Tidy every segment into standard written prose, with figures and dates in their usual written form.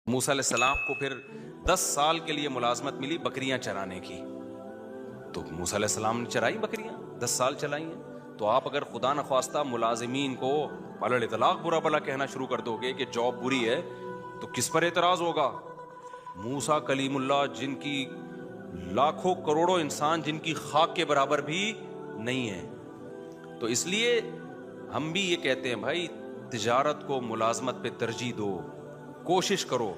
موسیٰ علیہ السلام کو پھر 10 سال کے لیے ملازمت ملی بکریاں چرانے کی، تو موسیٰ علیہ السلام نے چرائی بکریاں، 10 سال چلائی ہیں۔ تو آپ اگر خدا نخواستہ ملازمین کو علل اطلاق برا بلا کہنا شروع کر دو گے کہ جاب بری ہے، تو کس پر اعتراض ہوگا؟ موسیٰ کلیم اللہ جن کی لاکھوں کروڑوں انسان جن کی خاک کے برابر بھی نہیں ہے۔ تو اس لیے ہم بھی یہ کہتے ہیں بھائی تجارت کو ملازمت پہ ترجیح دو، کوشش کرو،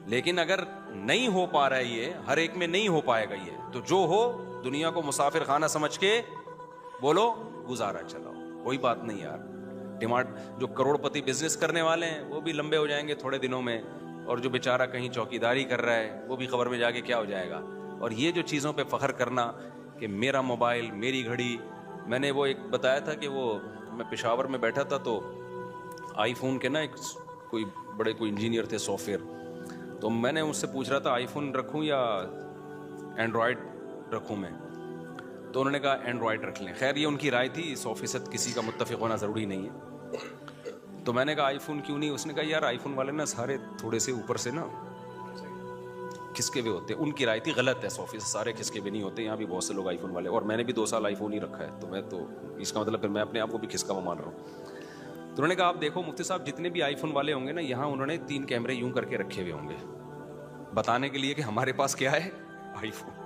لیکن اگر نہیں ہو پا رہا ہے، یہ ہر ایک میں نہیں ہو پائے گا، یہ تو جو ہو دنیا کو مسافر خانہ سمجھ کے بولو گزارا چلاؤ، کوئی بات نہیں یار۔ جو کروڑ پتی بزنس کرنے والے ہیں وہ بھی لمبے ہو جائیں گے تھوڑے دنوں میں، اور جو بیچارہ کہیں چوکیداری کر رہا ہے وہ بھی خبر میں جا کے کیا ہو جائے گا۔ اور یہ جو چیزوں پہ فخر کرنا کہ میرا موبائل، میری گھڑی، میں نے وہ ایک بتایا تھا کہ وہ میں پشاور میں بیٹھا تھا تو آئی فون کے نا ایک کوئی انجینئر تھے سافٹ ویئر، تو میں نے ان سے پوچھ رہا تھا آئی فون رکھوں یا اینڈرائڈ رکھوں میں، تو انہوں نے کہا اینڈرائڈ رکھ لیں۔ خیر یہ ان کی رائے تھی، 100% کسی کا متفق ہونا ضروری نہیں ہے۔ تو میں نے کہا آئی فون کیوں نہیں؟ اس نے کہا یار آئی فون والے نا سارے تھوڑے سے اوپر سے نا کھسکے ہوئے ہوتے ہیں۔ ان کی رائے تھی غلط ہے، 100% سارے کھسکے ہوئے نہیں ہوتے، یہاں بھی بہت سے لوگ آئی فون والے، اور میں نے بھی 2 سال آئی فون ہی رکھا ہے، تو میں تو اس کا مطلب پھر میں اپنے آپ کو بھی کھسکا مان رہا ہوں۔ تو انہوں نے کہا آپ دیکھو مفتی صاحب جتنے بھی آئی فون والے ہوں گے نا، یہاں انہوں نے 3 کیمرے یوں کر کے رکھے ہوئے ہوں گے بتانے کے لیے کہ ہمارے پاس کیا ہے، آئی فون۔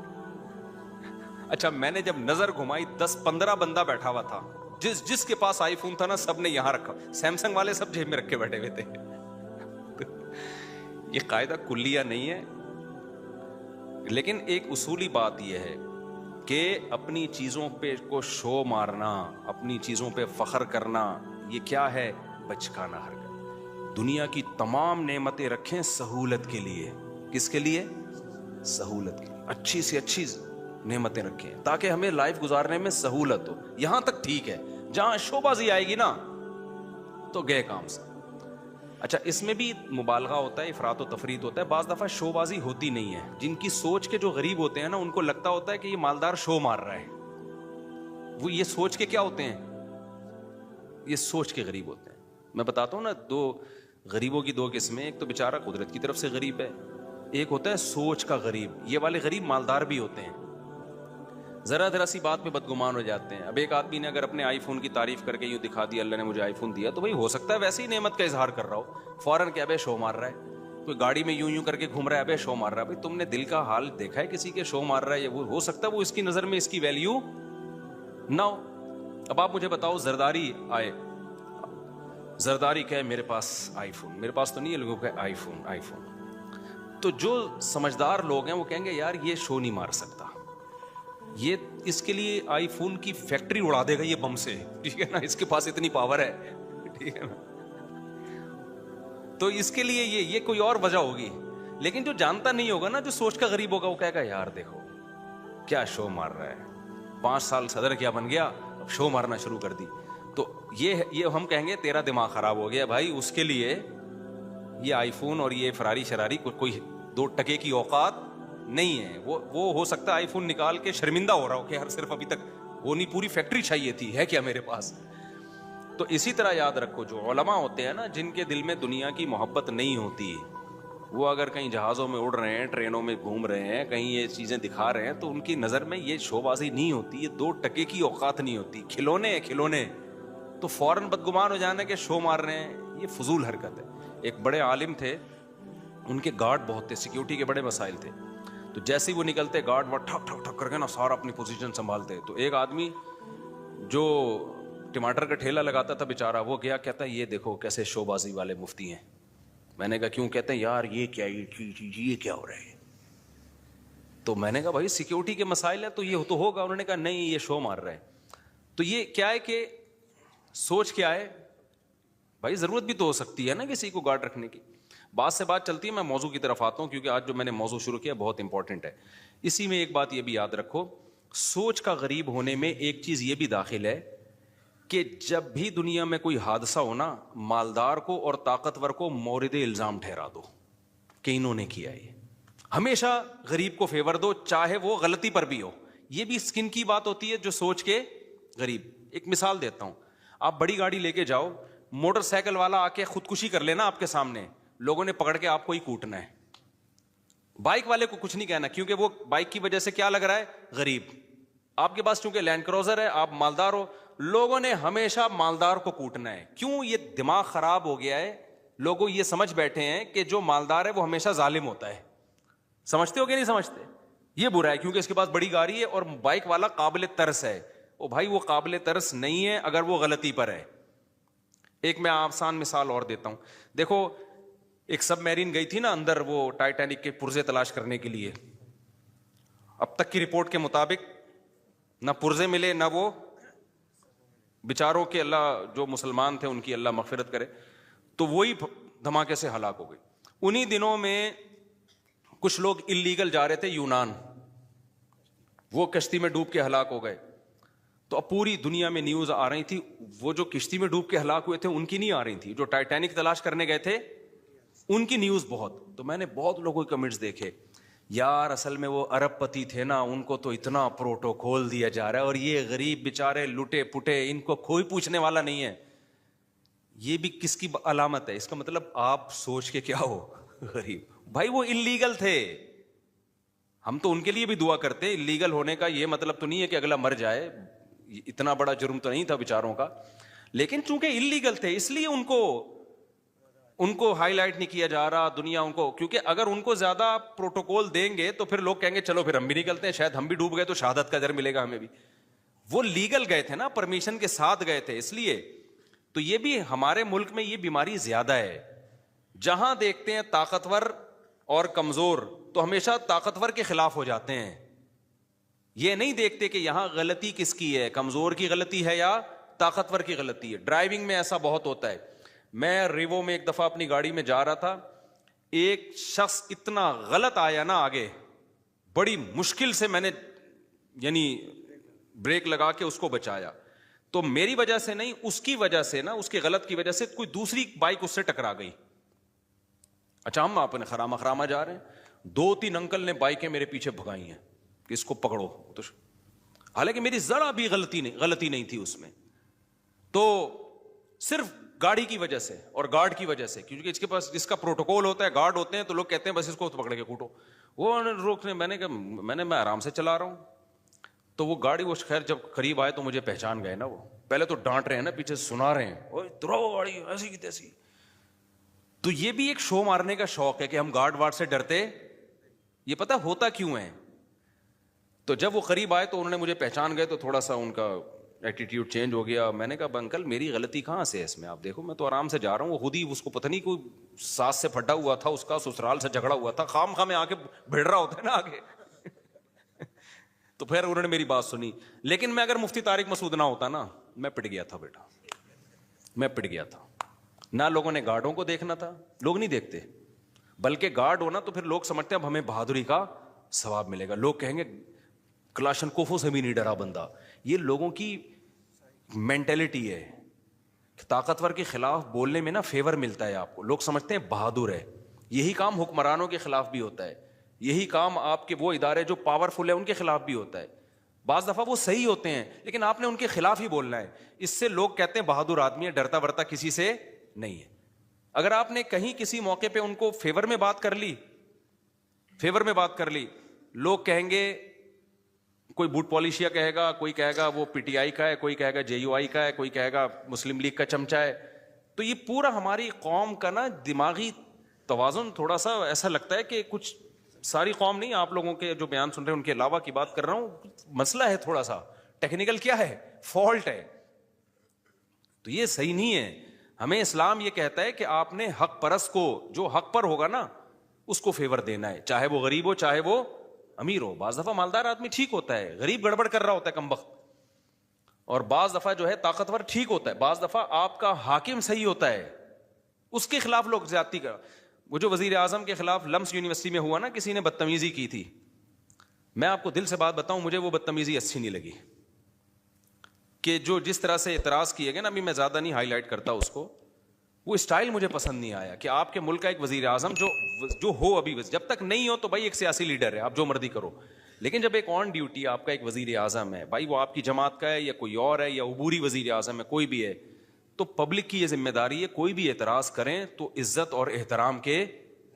اچھا میں نے جب نظر گھمائی 10-15 بندہ بیٹھا ہوا تھا، جس کے پاس آئی فون تھا نا سب نے یہاں رکھا، سیمسنگ والے سب جیب میں رکھ کے بیٹھے ہوئے تھے۔ یہ قاعدہ کلیہ نہیں ہے، لیکن ایک اصولی بات یہ ہے کہ اپنی چیزوں پہ کو شو مارنا، اپنی چیزوں پہ فخر کرنا، یہ کیا ہے؟ بچکانہ حرکت۔ دنیا کی تمام نعمتیں رکھیں سہولت کے لیے۔ کس کے لیے؟ سہولت کے لیے۔ اچھی سے اچھی نعمتیں رکھیں تاکہ ہمیں لائف گزارنے میں سہولت ہو۔ یہاں تک ٹھیک ہے، جہاں شو بازی آئے گی نا تو گئے کام سے۔ اچھا اس میں بھی مبالغہ ہوتا ہے، افراط و تفریط ہوتا ہے، بعض دفعہ شو بازی ہوتی نہیں ہے۔ جن کی سوچ کے جو غریب ہوتے ہیں نا ان کو لگتا ہوتا ہے کہ یہ مالدار شو مار رہا ہے، وہ یہ سوچ کے کیا ہوتے ہیں؟ یہ سوچ کے غریب ہوتے ہیں۔ میں بتاتا ہوں نا، 2 غریبوں کی 2 قسمیں، ایک تو بیچارہ قدرت کی طرف سے غریب ہے، ایک ہوتا ہے سوچ کا غریب۔ یہ والے غریب مالدار بھی ہوتے ہیں، ذرا سی بات پہ بدگمان ہو جاتے ہیں۔ اب ایک آدمی نے اگر اپنے آئی فون کی تعریف کر کے یوں دکھا دیا اللہ نے مجھے آئی فون دیا، تو بھائی ہو سکتا ہے ویسے ہی نعمت کا اظہار کر رہا ہو، فوراً کہ ابے شو مار رہا ہے۔ کوئی گاڑی میں یوں کر کے گھوم رہا ہے، ابے شو مار رہا ہے۔ بھائی تم نے دل کا حال دیکھا ہے کسی کے؟ شو مار رہا ہے، وہ ہو سکتا ہے وہ اس کی نظر میں اس کی ویلیو نہ ہو۔ اب آپ مجھے بتاؤ، زرداری آئے، زرداری کہے میرے پاس آئی فون، میرے پاس تو نہیں ہے، لوگوں کہ آئی فون آئی فون، تو جو سمجھدار لوگ ہیں وہ کہیں گے یار یہ شو نہیں مار سکتا، یہ اس کے لیے آئی فون کی فیکٹری اڑا دے گا یہ بم سے، ٹھیک ہے نا، اس کے پاس اتنی پاور ہے، ٹھیک ہے نا، تو اس کے لیے یہ کوئی اور وجہ ہوگی۔ لیکن جو جانتا نہیں ہوگا نا، جو سوچ کا غریب ہوگا، وہ کہے گا یار دیکھو کیا شو مار رہا ہے، 5 سال صدر کیا بن گیا، اب شو مارنا شروع کر دی۔ تو یہ ہم کہیں گے تیرا دماغ خراب ہو گیا بھائی، اس کے لیے یہ آئی فون اور یہ فراری شراری کوئی 2 ٹکے کی اوقات نہیں ہے۔ وہ ہو سکتا ہے آئی فون نکال کے شرمندہ ہو رہا ہو کہ ہر صرف ابھی تک وہ نہیں، پوری فیکٹری چاہیے تھی، ہے کیا میرے پاس۔ تو اسی طرح یاد رکھو جو علماء ہوتے ہیں نا، جن کے دل میں دنیا کی محبت نہیں ہوتی، وہ اگر کہیں جہازوں میں اڑ رہے ہیں، ٹرینوں میں گھوم رہے ہیں، کہیں یہ چیزیں دکھا رہے ہیں، تو ان کی نظر میں یہ شو بازی نہیں ہوتی، یہ 2 ٹکے کی اوقات نہیں ہوتی، کھلونے، تو فوراً بدگمان ہو جانا کہ شو مار رہے ہیں، یہ فضول حرکت ہے۔ ایک بڑے عالم تھے، ان کے گارڈ بہت تھے، سیکیورٹی کے بڑے مسائل تھے، تو جیسے ہی وہ نکلتے گارڈ وہ ٹھک ٹھک ٹھک کر کے نا سارا اپنی پوزیشن سنبھالتے۔ تو ایک آدمی جو ٹماٹر کا ٹھیلا لگاتا تھا بیچارہ، وہ گیا، کہتا ہے یہ دیکھو کیسے شو بازی والے مفتی ہیں۔ میں نے کہا کیوں؟ کہتے ہیں یار یہ کیا ہو رہا ہے؟ تو میں نے کہا بھائی سیکیورٹی کے مسائل ہیں تو یہ تو ہوگا۔ انہوں نے کہا نہیں یہ شو مار رہا ہے۔ تو یہ کیا ہے کہ سوچ کیا ہے بھائی، ضرورت بھی تو ہو سکتی ہے نا کسی کو گارڈ رکھنے کی۔ بات سے بات چلتی ہے، میں موضوع کی طرف آتا ہوں کیونکہ آج جو میں نے موضوع شروع کیا بہت امپورٹنٹ ہے۔ اسی میں ایک بات یہ بھی یاد رکھو، سوچ کا غریب ہونے میں ایک چیز یہ بھی داخل ہے کہ جب بھی دنیا میں کوئی حادثہ ہونا، مالدار کو اور طاقتور کو مورد الزام ٹھہرا دو کہ انہوں نے کیا ہے۔ ہمیشہ غریب کو فیور دو، چاہے وہ غلطی پر بھی ہو۔ یہ بھی سکن کی بات ہوتی ہے جو سوچ کے غریب۔ ایک مثال دیتا ہوں، آپ بڑی گاڑی لے کے جاؤ، موٹر سائیکل والا آ کے خودکشی کر لینا آپ کے سامنے، لوگوں نے پکڑ کے آپ کو ہی کوٹنا ہے. بائک والے کو کچھ نہیں کہنا, کیونکہ وہ بائک کی وجہ سے کیا لگ رہا ہے, غریب. آپ کے پاس چونکہ لینڈ کروزر ہے, آپ مالدار ہو, لوگوں نے ہمیشہ مالدار کو کوٹنا ہے. کیوں؟ یہ دماغ خراب ہو گیا ہے, لوگوں یہ سمجھ بیٹھے ہیں کہ جو مالدار ہے وہ ہمیشہ ظالم ہوتا ہے. سمجھتے ہو کہ نہیں سمجھتے؟ یہ برا ہے کیونکہ اس کے پاس بڑی گاڑی ہے اور بائک والا قابل ترس ہے. او بھائی وہ قابل ترس نہیں ہے اگر وہ غلطی پر ہے. ایک میں آسان مثال اور دیتا ہوں. دیکھو ایک سب میرین گئی تھی نا اندر وہ ٹائٹینک کے پرزے تلاش کرنے کے لیے. اب تک کی رپورٹ کے مطابق نہ پرزے ملے نہ وہ بیچاروں کے, اللہ جو مسلمان تھے ان کی اللہ مغفرت کرے, تو وہی دھماکے سے ہلاک ہو گئی. انہی دنوں میں کچھ لوگ اللیگل جا رہے تھے یونان, وہ کشتی میں ڈوب کے ہلاک ہو گئے. تو اب پوری دنیا میں نیوز آ رہی تھی, وہ جو کشتی میں ڈوب کے ہلاک ہوئے تھے ان کی نہیں آ رہی تھی, جو ٹائٹینک تلاش کرنے گئے تھے ان کی نیوز بہت. تو میں نے بہت لوگوں کے کمنٹس دیکھے, یار اصل میں وہ ارب پتی تھے نا, ان کو تو اتنا پروٹوکول دیا جا رہا ہے, اور یہ غریب بیچارے لٹے پٹے, ان کو کوئی پوچھنے والا نہیں ہے. یہ بھی کس کی علامت ہے؟ اس کا مطلب آپ سوچ کے کیا ہو غریب. بھائی وہ انلیگل تھے, ہم تو ان کے لیے بھی دعا کرتے ہیں. انلیگل ہونے کا یہ مطلب تو نہیں ہے کہ اگلا مر جائے, اتنا بڑا جرم تو نہیں تھا بیچاروں کا, لیکن چونکہ انلیگل تھے اس لیے ان کو ہائی لائٹ نہیں کیا جا رہا دنیا ان کو. کیونکہ اگر ان کو زیادہ پروٹوکول دیں گے تو پھر لوگ کہیں گے چلو پھر ہم بھی نکلتے ہیں, شاید ہم بھی ڈوب گئے تو شہادت کا اجر ملے گا ہمیں بھی. وہ لیگل گئے تھے نا, پرمیشن کے ساتھ گئے تھے, اس لیے. تو یہ بھی ہمارے ملک میں یہ بیماری زیادہ ہے. جہاں دیکھتے ہیں طاقتور اور کمزور تو ہمیشہ طاقتور کے خلاف ہو جاتے ہیں. یہ نہیں دیکھتے کہ یہاں غلطی کس کی ہے, کمزور کی غلطی ہے یا طاقتور کی غلطی ہے. ڈرائیونگ میں ایسا بہت ہوتا ہے. میں ریوو میں ایک دفعہ اپنی گاڑی میں جا رہا تھا, ایک شخص اتنا غلط آیا نا آگے, بڑی مشکل سے میں نے یعنی بریک لگا کے اس کو بچایا. تو میری وجہ سے نہیں, اس کی وجہ سے نا, اس کے غلط کی وجہ سے کوئی دوسری بائک اس سے ٹکرا گئی. اچھا ہم اپنے خراما جا رہے ہیں, 2-3 انکل نے بائکیں میرے پیچھے بھگائی ہیں کہ اس کو پکڑو, تو حالانکہ میری ذرا بھی غلطی نہیں تھی اس میں. تو صرف گاڑی کی وجہ سے اور گارڈ کی وجہ سے, کیونکہ اس کے پاس جس کا پروٹوکول ہوتا ہے, گارڈ ہوتے ہیں, تو لوگ کہتے ہیں بس اس کو پکڑ کے کوٹو. وہ روکنے, میں آرام سے چلا رہا ہوں. تو وہ گاڑی, وہ خیر جب قریب آئے تو مجھے پہچان گئے نا. وہ پہلے تو ڈانٹ رہے ہیں نا, پیچھے سنا رہے ہیں, اوے درو گاڑی ایسی کی تیسی. تو یہ بھی ایک شو مارنے کا شوق ہے کہ ہم گارڈ وارڈ سے ڈرتے. یہ پتہ ہوتا کیوں ہے؟ تو جب وہ قریب آئے تو انہوں نے مجھے پہچان گئے, تو تھوڑا سا ان کا ایٹیٹیوڈ چینج ہو گیا. میں نے کہا انکل میری غلطی کہاں سے ہے اس میں؟ آپ دیکھو میں تو آرام سے جا رہا ہوں. وہ خود ہی, اس کو پتہ نہیں کوئی ساس سے پھٹا ہوا تھا, اس کا سسرال سے جھگڑا ہوا تھا, خام میں آ کے بھیڑ رہا ہوتا ہے نا آگے. تو پھر انہوں نے میری بات سنی. لیکن میں اگر مفتی طارق مسعود نہ ہوتا نا, میں پٹ گیا تھا بیٹا, میں پٹ گیا تھا. نہ لوگوں نے گارڈوں کو دیکھنا تھا, لوگ نہیں دیکھتے, بلکہ گارڈ ہونا تو پھر لوگ سمجھتے ہیں اب ہمیں بہادری کا ثواب ملے گا. لوگ کہیں گے کلاشن کوفوں سے بھی نہیں ڈرا بندہ. یہ لوگوں کی مینٹلٹی ہے, طاقتور کے خلاف بولنے میں نا فیور ملتا ہے آپ کو, لوگ سمجھتے ہیں بہادر ہے. یہی کام حکمرانوں کے خلاف بھی ہوتا ہے, یہی کام آپ کے وہ ادارے جو پاورفل ہے ان کے خلاف بھی ہوتا ہے. بعض دفعہ وہ صحیح ہوتے ہیں لیکن آپ نے ان کے خلاف ہی بولنا ہے. اس سے لوگ کہتے ہیں بہادر آدمی ہے, ڈرتا ورتا کسی سے نہیں ہے. اگر آپ نے کہیں کسی موقع پہ ان کو فیور میں بات کر لی, لوگ کہیں گے, کوئی بوٹ پالیشیا کہے گا, کوئی کہے گا وہ پی ٹی آئی کا ہے, کوئی کہے گا جے یو آئی کا ہے, کوئی کہے گا مسلم لیگ کا چمچہ ہے. تو یہ پورا ہماری قوم کا نا دماغی توازن تھوڑا سا ایسا لگتا ہے کہ کچھ, ساری قوم نہیں, آپ لوگوں کے جو بیان سن رہے ہیں ان کے علاوہ کی بات کر رہا ہوں, مسئلہ ہے تھوڑا سا ٹیکنیکل, کیا ہے, فالٹ ہے. تو یہ صحیح نہیں ہے. ہمیں اسلام یہ کہتا ہے کہ آپ نے حق پرست کو, جو حق پر ہوگا نا اس کو فیور دینا ہے, چاہے وہ غریب ہو چاہے وہ امیر ہو. بعض دفعہ مالدار آدمی ٹھیک ہوتا ہے, غریب گڑبڑ کر رہا ہوتا ہے کمبخت, اور بعض دفعہ جو ہے طاقتور ٹھیک ہوتا ہے, بعض دفعہ آپ کا حاکم صحیح ہوتا ہے, اس کے خلاف لوگ زیادتی کر. وہ جو وزیر اعظم کے خلاف لمس یونیورسٹی میں ہوا نا, کسی نے بدتمیزی کی تھی, میں آپ کو دل سے بات بتاؤں, مجھے وہ بدتمیزی اچھی نہیں لگی. کہ جو جس طرح سے اعتراض کیے گئے نا, ابھی میں زیادہ نہیں ہائی لائٹ کرتا اس کو, وہ اسٹائل مجھے پسند نہیں آیا. کہ آپ کے ملک کا ایک وزیر اعظم جو ہو, ابھی جب تک نہیں ہو تو بھائی ایک سیاسی لیڈر ہے, آپ جو مرضی کرو, لیکن جب ایک آن ڈیوٹی آپ کا ایک وزیر اعظم ہے, بھائی وہ آپ کی جماعت کا ہے یا کوئی اور ہے یا عبوری وزیر اعظم ہے, کوئی بھی ہے, تو پبلک کی یہ ذمہ داری ہے کوئی بھی اعتراض کریں تو عزت اور احترام کے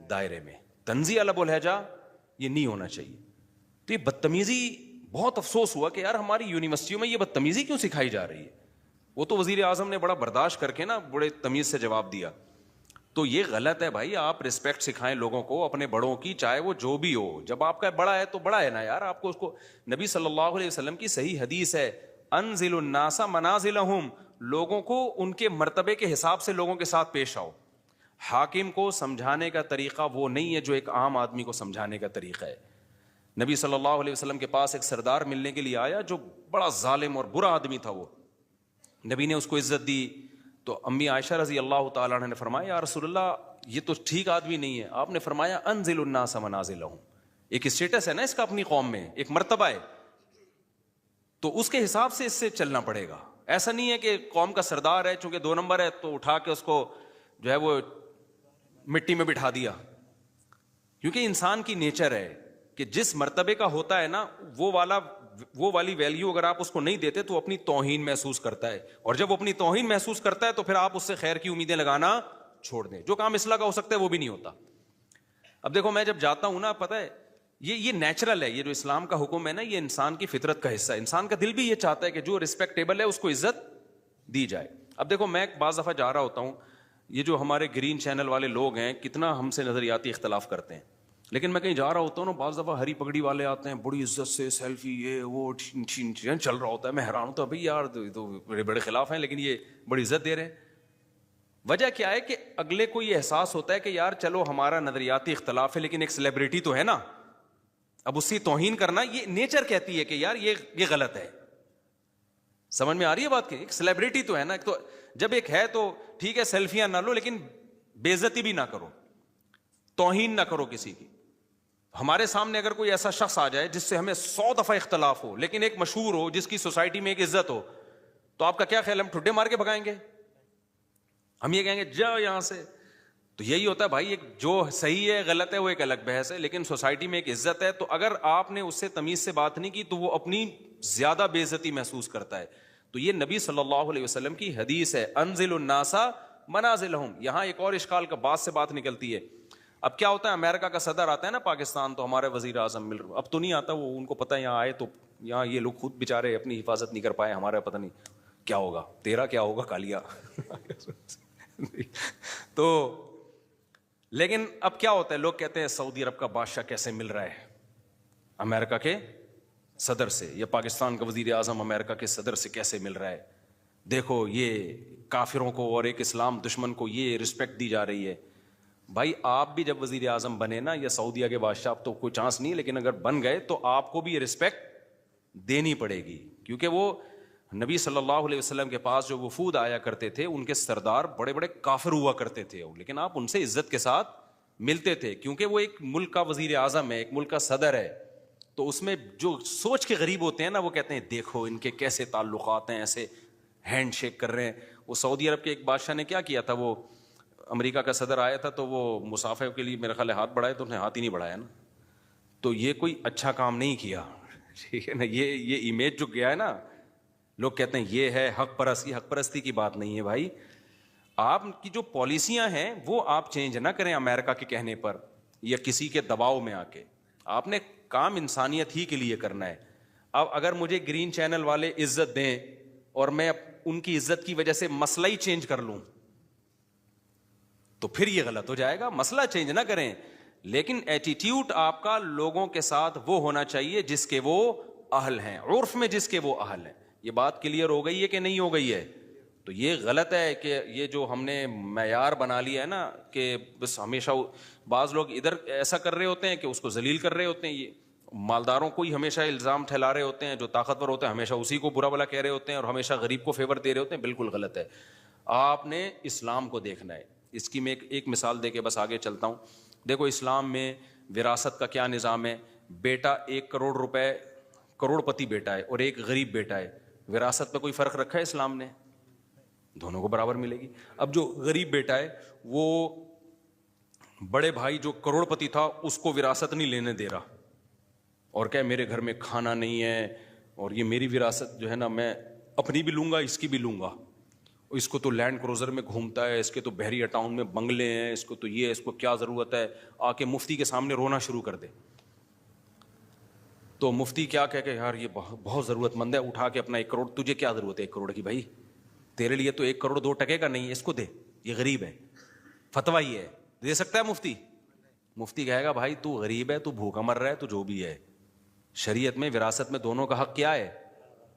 دائرے میں. طنزی ادب و لہجہ یہ نہیں ہونا چاہیے. تو یہ بدتمیزی, بہت افسوس ہوا کہ یار ہماری یونیورسٹیوں میں یہ بدتمیزی کیوں سکھائی جا رہی ہے. وہ تو وزیر اعظم نے بڑا برداشت کر کے نا بڑے تمیز سے جواب دیا. تو یہ غلط ہے بھائی, آپ رسپیکٹ سکھائیں لوگوں کو اپنے بڑوں کی, چاہے وہ جو بھی ہو. جب آپ کا بڑا ہے تو بڑا ہے نا یار, آپ کو اس کو. نبی صلی اللہ علیہ وسلم کی صحیح حدیث ہے, انزل الناس منازلہم, لوگوں کو ان کے مرتبے کے حساب سے لوگوں کے ساتھ پیش آؤ. حاکم کو سمجھانے کا طریقہ وہ نہیں ہے جو ایک عام آدمی کو سمجھانے کا طریقہ ہے. نبی صلی اللہ علیہ وسلم کے پاس ایک سردار ملنے کے لیے آیا جو بڑا ظالم اور برا آدمی تھا. وہ نبی نے اس کو عزت دی. تو امی عائشہ رضی اللہ تعالیٰ عنہ نے فرمایا یا رسول اللہ یہ تو ٹھیک آدمی نہیں ہے. آپ نے فرمایا انزل الناس منازلہم, ایک اسٹیٹس ہے نا اس کا اپنی قوم میں, ایک مرتبہ ہے, تو اس کے حساب سے اس سے چلنا پڑے گا. ایسا نہیں ہے کہ قوم کا سردار ہے چونکہ 2 نمبر ہے تو اٹھا کے اس کو جو ہے وہ مٹی میں بٹھا دیا. کیونکہ انسان کی نیچر ہے کہ جس مرتبے کا ہوتا ہے نا وہ والی ویلیو اگر آپ اس کو نہیں دیتے تو اپنی توہین محسوس کرتا ہے, اور جب وہ اپنی توہین محسوس کرتا ہے تو پھر آپ اس سے خیر کی امیدیں لگانا چھوڑ دیں. جو کام اصلاح کا ہو سکتا ہے وہ بھی نہیں ہوتا. اب دیکھو میں جب جاتا ہوں نا, پتہ ہے یہ نیچرل ہے, یہ جو اسلام کا حکم ہے نا یہ انسان کی فطرت کا حصہ ہے. انسان کا دل بھی یہ چاہتا ہے کہ جو ریسپیکٹیبل ہے اس کو عزت دی جائے. اب دیکھو میں بعض دفعہ جا رہا ہوتا ہوں, یہ جو ہمارے گرین چینل والے لوگ ہیں کتنا ہم سے نظریاتی اختلاف کرتے ہیں, لیکن میں کہیں جا رہا ہوتا ہوں نا بعض دفعہ ہری پگڑی والے آتے ہیں بڑی عزت سے سیلفی یہ وہ چل رہا ہوتا ہے. میں حیران ہوتا ہوں بھائی یار تو بڑے خلاف ہیں لیکن یہ بڑی عزت دے رہے ہیں. وجہ کیا ہے کہ اگلے کو یہ احساس ہوتا ہے کہ یار چلو ہمارا نظریاتی اختلاف ہے لیکن ایک سیلیبریٹی تو ہے نا, اب اس کی توہین کرنا یہ نیچر کہتی ہے کہ یار یہ غلط ہے. سمجھ میں آ رہی ہے بات, کی ایک سیلیبریٹی تو ہے نا, تو جب ایک ہے تو ٹھیک ہے سیلفیاں نہ لو لیکن بے عزتی بھی نہ کرو, توہین نہ کرو کسی کی. ہمارے سامنے اگر کوئی ایسا شخص آ جائے جس سے ہمیں 100 دفعہ اختلاف ہو لیکن ایک مشہور ہو جس کی سوسائٹی میں ایک عزت ہو, تو آپ کا کیا خیال, ہم ٹھڈے مار کے بھگائیں گے, ہم یہ کہیں گے جاؤ یہاں سے. تو یہی ہوتا ہے بھائی, ایک جو صحیح ہے غلط ہے وہ ایک الگ بحث ہے, لیکن سوسائٹی میں ایک عزت ہے. تو اگر آپ نے اس سے تمیز سے بات نہیں کی تو وہ اپنی زیادہ بے عزتی محسوس کرتا ہے. تو یہ نبی صلی اللہ علیہ وسلم کی حدیث ہے, انزل الناس منازلہم. یہاں ایک اور اشکال کا بات سے بات نکلتی ہے. اب کیا ہوتا ہے, امریکہ کا صدر آتا ہے نا پاکستان تو ہمارے وزیر اعظم مل رہے, اب تو نہیں آتا وہ, ان کو پتہ ہے یہاں آئے تو یہاں یہ لوگ خود بےچارے اپنی حفاظت نہیں کر پائے, ہمارا پتہ نہیں کیا ہوگا, تیرا کیا ہوگا کالیا. تو لیکن اب کیا ہوتا ہے, لوگ کہتے ہیں سعودی عرب کا بادشاہ کیسے مل رہا ہے امریکہ کے صدر سے, یا پاکستان کا وزیر اعظم امریکہ کے صدر سے کیسے مل رہا ہے, دیکھو یہ کافروں کو اور ایک اسلام دشمن کو یہ رسپیکٹ دی جا رہی ہے. بھائی آپ بھی جب وزیر اعظم بنے نا, یا سعودیہ کے بادشاہ, اب تو کوئی چانس نہیں لیکن اگر بن گئے تو آپ کو بھی یہ رسپیکٹ دینی پڑے گی, کیونکہ وہ نبی صلی اللہ علیہ وسلم کے پاس جو وفود آیا کرتے تھے ان کے سردار بڑے بڑے کافر ہوا کرتے تھے, لیکن آپ ان سے عزت کے ساتھ ملتے تھے کیونکہ وہ ایک ملک کا وزیر اعظم ہے, ایک ملک کا صدر ہے. تو اس میں جو سوچ کے غریب ہوتے ہیں نا وہ کہتے ہیں دیکھو ان کے کیسے تعلقات ہیں, ایسے ہینڈ شیک کر رہے ہیں. وہ سعودی عرب کے ایک بادشاہ نے کیا کیا تھا, وہ امریکہ کا صدر آیا تھا تو وہ مسافر کے لیے میرے خیال ہے ہاتھ بڑھائے تو انہیں ہاتھ ہی نہیں بڑھایا نا, تو یہ کوئی اچھا کام نہیں کیا, ٹھیک ہے نا. یہ امیج جو گیا ہے نا, لوگ کہتے ہیں یہ ہے حق پرستی. حق پرستی کی بات نہیں ہے بھائی, آپ کی جو پالیسیاں ہیں وہ آپ چینج نہ کریں امریکہ کے کہنے پر یا کسی کے دباؤ میں آ کے. آپ نے کام انسانیت ہی کے لیے کرنا ہے. اب اگر مجھے گرین چینل والے عزت دیں اور میں ان کی عزت کی وجہ سے مسئلہ ہی چینج کر لوں تو پھر یہ غلط ہو جائے گا. مسئلہ چینج نہ کریں لیکن ایٹیٹیوڈ آپ کا لوگوں کے ساتھ وہ ہونا چاہیے جس کے وہ اہل ہیں, عرف میں جس کے وہ اہل ہیں. یہ بات کلیئر ہو گئی ہے کہ نہیں ہو گئی ہے؟ تو یہ غلط ہے کہ یہ جو ہم نے معیار بنا لیا ہے نا کہ بس ہمیشہ بعض لوگ ادھر ایسا کر رہے ہوتے ہیں کہ اس کو ذلیل کر رہے ہوتے ہیں, یہ مالداروں کو ہی ہمیشہ الزام ٹھہلا رہے ہوتے ہیں, جو طاقتور ہوتے ہیں ہمیشہ اسی کو برا بلا کہہ رہے ہوتے ہیں اور ہمیشہ غریب کو فیور دے رہے ہوتے ہیں. بالکل غلط ہے. آپ نے اسلام کو دیکھنا ہے. اس کی میں ایک مثال دے کے بس آگے چلتا ہوں. دیکھو اسلام میں وراثت کا کیا نظام ہے. بیٹا 1 کروڑ روپے کروڑ پتی بیٹا ہے اور ایک غریب بیٹا ہے, وراثت پہ کوئی فرق رکھا ہے اسلام نے؟ دونوں کو برابر ملے گی. اب جو غریب بیٹا ہے وہ بڑے بھائی جو کروڑ پتی تھا اس کو وراثت نہیں لینے دے رہا اور کہ میرے گھر میں کھانا نہیں ہے اور یہ میری وراثت جو ہے نا میں اپنی بھی لوں گا اس کی بھی لوں گا. اس کو تو لینڈ کروزر میں گھومتا ہے, اس کے تو بحریہ ٹاؤن میں بنگلے ہیں, اس کو تو یہ, اس کو کیا ضرورت ہے, آ کے مفتی کے سامنے رونا شروع کر دے. تو مفتی کیا کہہ کہ یار یہ بہت ضرورت مند ہے, اٹھا کے اپنا 1 کروڑ, تجھے کیا ضرورت ہے 1 کروڑ کی بھائی, تیرے لیے تو 1 کروڑ 2 ٹکے کا نہیں ہے, اس کو دے, یہ غریب ہے. فتویٰ یہ ہے, دے سکتا ہے مفتی؟ مفتی کہے گا بھائی تو غریب ہے, تو بھوکا مر رہا ہے, تو جو بھی ہے, شریعت میں وراثت میں دونوں کا حق کیا ہے؟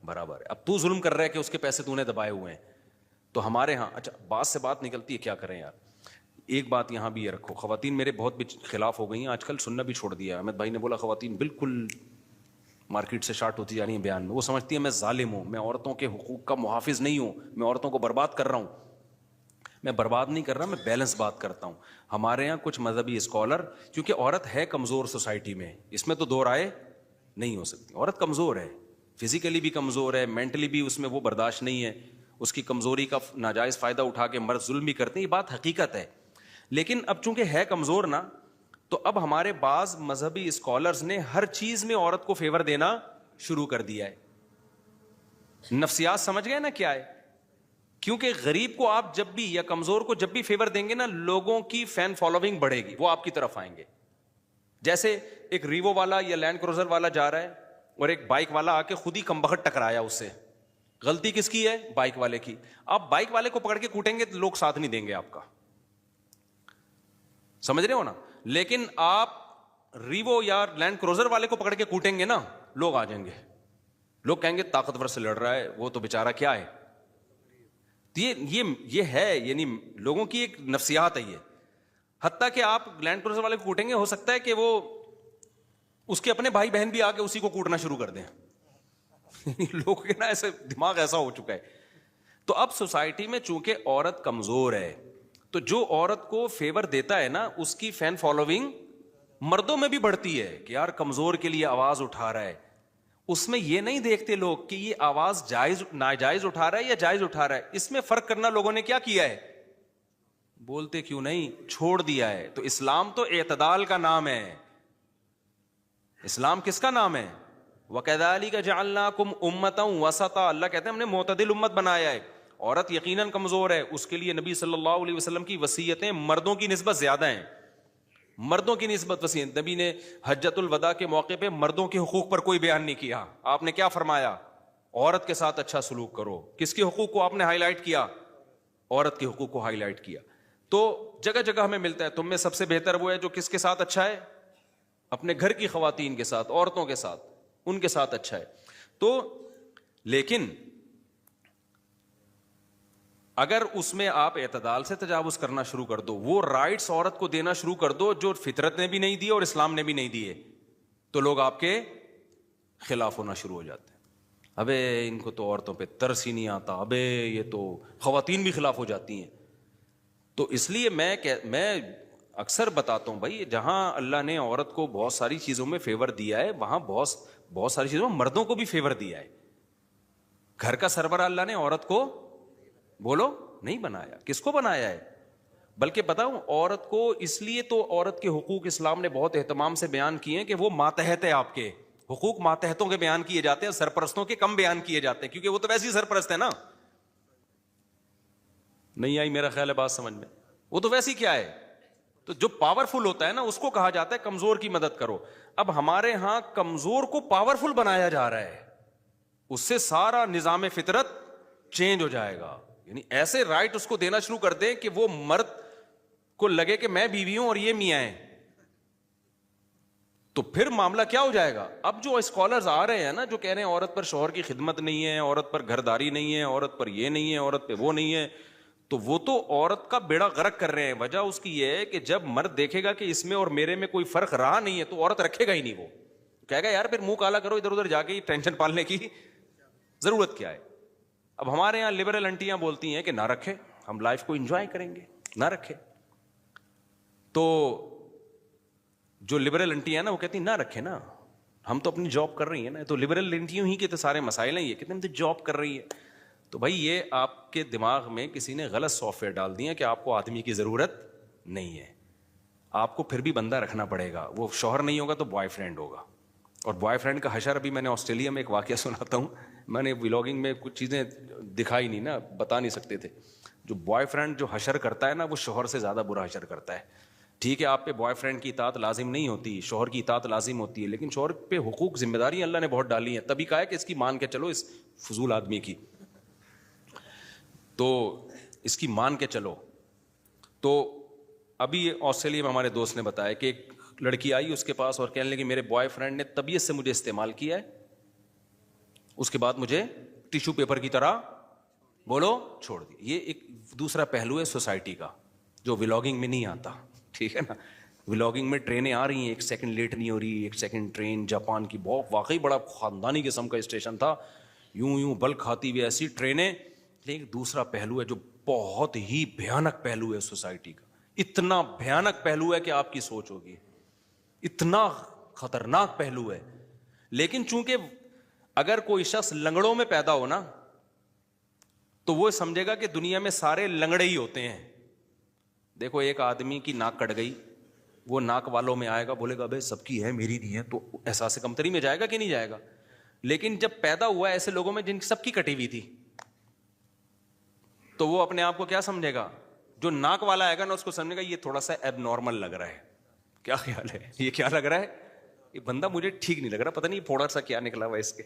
برابر ہے. اب تو ظلم کر رہا ہے کہ اس کے پیسے تو نے دبائے ہوئے ہیں. تو ہمارے ہاں اچھا بات سے بات نکلتی ہے, کیا کریں یار. ایک بات یہاں بھی یہ رکھو, خواتین میرے بہت خلاف ہو گئی ہیں آج کل, سننا بھی چھوڑ دیا. احمد بھائی نے بولا خواتین بالکل مارکیٹ سے شارٹ ہوتی جا رہی ہیں بیان میں. وہ سمجھتی ہیں میں ظالم ہوں, میں عورتوں کے حقوق کا محافظ نہیں ہوں, میں عورتوں کو برباد کر رہا ہوں. میں برباد نہیں کر رہا, میں بیلنس بات کرتا ہوں. ہمارے یہاں کچھ مذہبی اسکالر, کیونکہ عورت ہے کمزور سوسائٹی میں, اس میں تو دو رائے نہیں ہو سکتی. عورت کمزور ہے, فزیکلی بھی کمزور ہے, مینٹلی بھی اس میں وہ برداشت نہیں ہے. اس کی کمزوری کا ناجائز فائدہ اٹھا کے مرد ظلم بھی کرتے ہیں, یہ بات حقیقت ہے. لیکن اب چونکہ ہے کمزور نا, تو اب ہمارے بعض مذہبی اسکالرز نے ہر چیز میں عورت کو فیور دینا شروع کر دیا ہے. نفسیات سمجھ گئے نا کیا ہے؟ کیونکہ غریب کو آپ جب بھی یا کمزور کو جب بھی فیور دیں گے نا, لوگوں کی فین فالوئنگ بڑھے گی, وہ آپ کی طرف آئیں گے. جیسے ایک ریوو والا یا لینڈ کروزر والا جا رہا ہے اور ایک بائک والا آ کے خود ہی کمبخت ٹکرایا اس سے, غلطی کس کی ہے؟ بائک والے کی. آپ بائک والے کو پکڑ کے کوٹیں گے تو لوگ ساتھ نہیں دیں گے آپ کا, سمجھ رہے ہو نا. لیکن آپ ریوو یا لینڈ کروزر والے کو پکڑ کے کوٹیں گے نا, لوگ آ جائیں گے. لوگ کہیں گے طاقتور سے لڑ رہا ہے, وہ تو بیچارہ کیا ہے. یہ ہے, یعنی لوگوں کی ایک نفسیات ہے یہ. حتیٰ کہ آپ لینڈ کروزر والے کو کوٹیں گے, ہو سکتا ہے کہ وہ اس کے اپنے بھائی بہن بھی آ کے اسی کو کوٹنا شروع کر دیں. لوگوں کے نا ایسے دماغ ایسا ہو چکا ہے. تو اب سوسائٹی میں چونکہ عورت کمزور ہے, تو جو عورت کو فیور دیتا ہے نا, اس کی فین فالوئنگ مردوں میں بھی بڑھتی ہے کہ یار کمزور کے لیے آواز اٹھا رہا ہے. اس میں یہ نہیں دیکھتے لوگ کہ یہ آواز جائز ناجائز اٹھا رہا ہے یا جائز اٹھا رہا ہے. اس میں فرق کرنا لوگوں نے کیا کیا ہے؟ بولتے کیوں نہیں, چھوڑ دیا ہے. تو اسلام تو اعتدال کا نام ہے. اسلام کس کا نام ہے؟ وَكَذَلِكَ جَعَلْنَاكُمْ أُمَّةً وَسَطًا. اللہ کہتے ہیں ہم نے معتدل امت بنایا ہے. عورت یقیناً کمزور ہے, اس کے لیے نبی صلی اللہ علیہ وسلم کی وصیتیں مردوں کی نسبت زیادہ ہیں. مردوں کی نسبت وصیت, نبی نے حجۃ الوداع کے موقع پہ مردوں کے حقوق پر کوئی بیان نہیں کیا. آپ نے کیا فرمایا؟ عورت کے ساتھ اچھا سلوک کرو. کس کے حقوق کو آپ نے ہائی لائٹ کیا؟ عورت کے حقوق کو ہائی لائٹ کیا. تو جگہ جگہ ہمیں ملتا ہے تم میں سب سے بہتر وہ ہے جو کس کے ساتھ اچھا ہے؟ اپنے گھر کی خواتین کے ساتھ, عورتوں کے ساتھ, ان کے ساتھ اچھا ہے. تو لیکن اگر اس میں آپ اعتدال سے تجاوز کرنا شروع کر دو, وہ رائٹس عورت کو دینا شروع کر دو جو فطرت نے بھی نہیں دیے اور اسلام نے بھی نہیں دیے, تو لوگ آپ کے خلاف ہونا شروع ہو جاتے ہیں. ابے ان کو تو عورتوں پہ ترس ہی نہیں آتا, ابے یہ تو خواتین بھی خلاف ہو جاتی ہیں. تو اس لیے میں اکثر بتاتا ہوں بھائی, جہاں اللہ نے عورت کو بہت ساری چیزوں میں فیور دیا ہے, وہاں بہت ساری چیزوں میں مردوں کو بھی فیور دیا ہے. گھر کا سربراہ اللہ نے عورت کو بولو نہیں بنایا. کس کو بنایا ہے؟ بلکہ بتاؤں, عورت کو اس لیے تو عورت کے حقوق اسلام نے بہت اہتمام سے بیان کیے ہیں کہ وہ ماتحت ہے. آپ کے حقوق ماتحتوں کے بیان کیے جاتے ہیں, سرپرستوں کے کم بیان کیے جاتے ہیں, کیونکہ وہ تو ویسے ہی سرپرست ہے نا. نہیں آئی میرا خیال ہے بات سمجھ میں؟ وہ تو ویسے ہی کیا ہے, تو جو پاورفل ہوتا ہے نا اس کو کہا جاتا ہے کمزور کی مدد کرو. اب ہمارے ہاں کمزور کو پاورفل بنایا جا رہا ہے, اس سے سارا نظام فطرت چینج ہو جائے گا. یعنی ایسے رائٹ اس کو دینا شروع کر دیں کہ وہ مرد کو لگے کہ میں بیوی ہوں اور یہ میاں ہیں. تو پھر معاملہ کیا ہو جائے گا؟ اب جو اسکالرز آ رہے ہیں نا, جو کہہ رہے ہیں عورت پر شوہر کی خدمت نہیں ہے, عورت پر گھرداری نہیں ہے, عورت پر یہ نہیں ہے, عورت پہ وہ نہیں ہے, تو وہ تو عورت کا بیڑا غرق کر رہے ہیں. وجہ اس کی یہ ہے کہ جب مرد دیکھے گا کہ اس میں اور میرے میں کوئی فرق رہا نہیں ہے, تو عورت رکھے گا ہی نہیں. وہ کہے گا یار پھر منہ کالا کرو, ادھر ادھر جا کے ٹینشن پالنے کی ضرورت کیا ہے. اب ہمارے یہاں لبرل انٹیاں بولتی ہیں کہ نہ رکھے, ہم لائف کو انجوائے کریں گے, نہ رکھے. تو جو لبرل انٹی ہیں نا, وہ کہتی ہیں نہ رکھے نا, ہم تو اپنی جاب کر رہی ہیں نا. تو لبرل انٹیوں ہی کے تو سارے مسائل ہیں, یہ کہتے ہیں ہم تو جاب کر رہی ہے. تو بھائی یہ آپ کے دماغ میں کسی نے غلط سافٹ ویئر ڈال دیا کہ آپ کو آدمی کی ضرورت نہیں ہے. آپ کو پھر بھی بندہ رکھنا پڑے گا. وہ شوہر نہیں ہوگا تو بوائے فرینڈ ہوگا, اور بوائے فرینڈ کا حشر ابھی میں نے آسٹریلیا میں ایک واقعہ سناتا ہوں. میں نے ولاگنگ میں کچھ چیزیں دکھائی نہیں نا, بتا نہیں سکتے تھے. جو بوائے فرینڈ جو حشر کرتا ہے نا, وہ شوہر سے زیادہ برا حشر کرتا ہے. ٹھیک ہے, آپ پہ بوائے فرینڈ کی اطاعت لازم نہیں ہوتی, شوہر کی اطاعت لازم ہوتی ہے, لیکن شوہر پہ حقوق ذمہ داری اللہ نے بہت ڈالی ہیں. تبھی کہا ہے کہ اس کی مان کے چلو, اس فضول آدمی کی تو اس کی مان کے چلو. تو ابھی آسٹریلیا میں ہمارے دوست نے بتایا کہ ایک لڑکی آئی اس کے پاس اور کہنے لگی میرے بوائے فرینڈ نے طبیعت سے مجھے استعمال کیا ہے, اس کے بعد مجھے ٹیشو پیپر کی طرح بولو چھوڑ دیا. یہ ایک دوسرا پہلو ہے سوسائٹی کا جو ولاگنگ میں نہیں آتا. ٹھیک ہے نا, ولاگنگ میں ٹرینیں آ رہی ہیں, ایک سیکنڈ لیٹ نہیں ہو رہی. ایک سیکنڈ ٹرین جاپان کی, بہت واقعی بڑا خاندانی قسم کا اسٹیشن تھا, یوں بل کھاتی ہوئی ایسی ٹرینیں. لیکن دوسرا پہلو ہے جو بہت ہی بھیانک پہلو ہے سوسائٹی کا. اتنا بھیانک پہلو ہے کہ آپ کی سوچ ہوگی, اتنا خطرناک پہلو ہے. لیکن چونکہ اگر کوئی شخص لنگڑوں میں پیدا ہو نا, تو وہ سمجھے گا کہ دنیا میں سارے لنگڑے ہی ہوتے ہیں. دیکھو ایک آدمی کی ناک کٹ گئی, وہ ناک والوں میں آئے گا, بولے گا بھائی سب کی ہے میری نہیں ہے, تو احساس کمتری میں جائے گا کہ نہیں جائے گا. لیکن جب پیدا ہوا ایسے لوگوں میں جن کی سب کی کٹی ہوئی تھی, تو وہ اپنے آپ کو کیا سمجھے گا؟ جو ناک والا آئے گا نا, اس کو سمجھے گا یہ تھوڑا سا ایب نارمل لگ رہا ہے. کیا خیال ہے, یہ کیا لگ رہا ہے, یہ بندہ مجھے ٹھیک نہیں لگ رہا, پتہ نہیں تھوڑا سا کیا نکلا ہوا اس کے.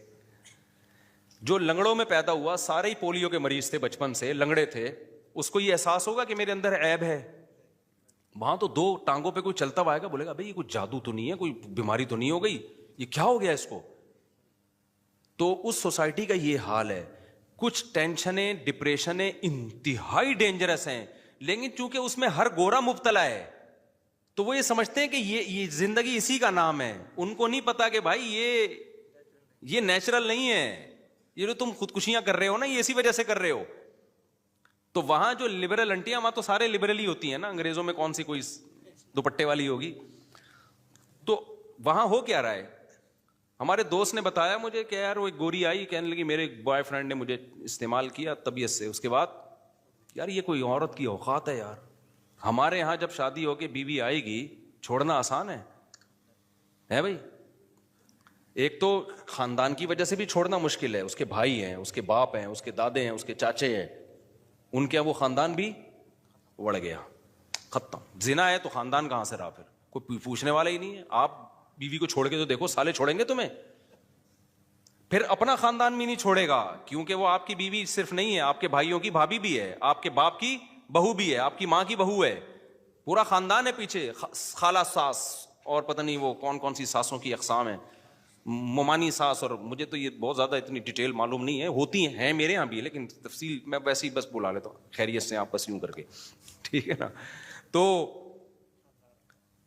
جو لنگڑوں میں پیدا ہوا, سارے ہی پولیو کے مریض تھے, بچپن سے لنگڑے تھے, اس کو یہ احساس ہوگا کہ میرے اندر عیب ہے. وہاں تو دو ٹانگوں پہ کوئی چلتا ہوا آئے گا, بولے گا بھائی یہ کوئی جادو تو نہیں ہے, کوئی بیماری تو نہیں ہو گئی, یہ کیا ہو گیا اس کو. تو اس سوسائٹی کا یہ حال ہے. کچھ ٹینشنیں, ڈپریشنیں انتہائی ڈینجرس ہیں, لیکن چونکہ اس میں ہر گورا مبتلا ہے, تو وہ یہ سمجھتے ہیں کہ یہ زندگی اسی کا نام ہے. ان کو نہیں پتا کہ بھائی یہ نیچرل نہیں ہے, یہ جو تم خودکشیاں کر رہے ہو نا, یہ اسی وجہ سے کر رہے ہو. تو وہاں جو لبرل انٹیاں, وہاں تو سارے لبرل ہی ہوتی ہیں نا, انگریزوں میں کون سی کوئی دوپٹے والی ہوگی. تو وہاں ہو کیا رہا ہے. ہمارے دوست نے بتایا مجھے کہ یار وہ ایک گوری آئی, کہنے لگی میرے بوائے فرینڈ نے مجھے استعمال کیا طبیعت سے, اس کے بعد یار یہ کوئی عورت کی اوقات ہے یار. ہمارے یہاں جب شادی ہو کے بیوی آئے گی, چھوڑنا آسان ہے بھائی. ایک تو خاندان کی وجہ سے بھی چھوڑنا مشکل ہے, اس کے بھائی ہیں, اس کے باپ ہیں, اس کے دادے ہیں, اس کے چاچے ہیں, ان کے وہ خاندان بھی اڑ گیا, ختم. زنا ہے تو خاندان کہاں سے رہا, پھر کوئی پوچھنے والا ہی نہیں ہے. آپ بیوی کو چھوڑ کے تو دیکھو, سالے چھوڑیں گے تمہیں. پھر اپنا خاندان بھی نہیں چھوڑے گا, کیونکہ وہ آپ کی بیوی صرف نہیں ہے, آپ کے بھائیوں کی بھابھی بھی ہے, آپ کے باپ کی بہو بھی ہے, آپ کی ماں کی بہو ہے, پورا خاندان ہے پیچھے, خالہ ساس, اور پتہ نہیں وہ کون کون سی ساسوں کی اقسام ہیں, ممانی ساس, اور مجھے تو یہ بہت زیادہ اتنی ڈیٹیل معلوم نہیں ہے, ہوتی ہیں میرے یہاں بھی, لیکن تفصیل میں ویسے ہی بس بلا لیتا ہوں خیریت سے آپ بس یوں کر کے, ٹھیک ہے نا. تو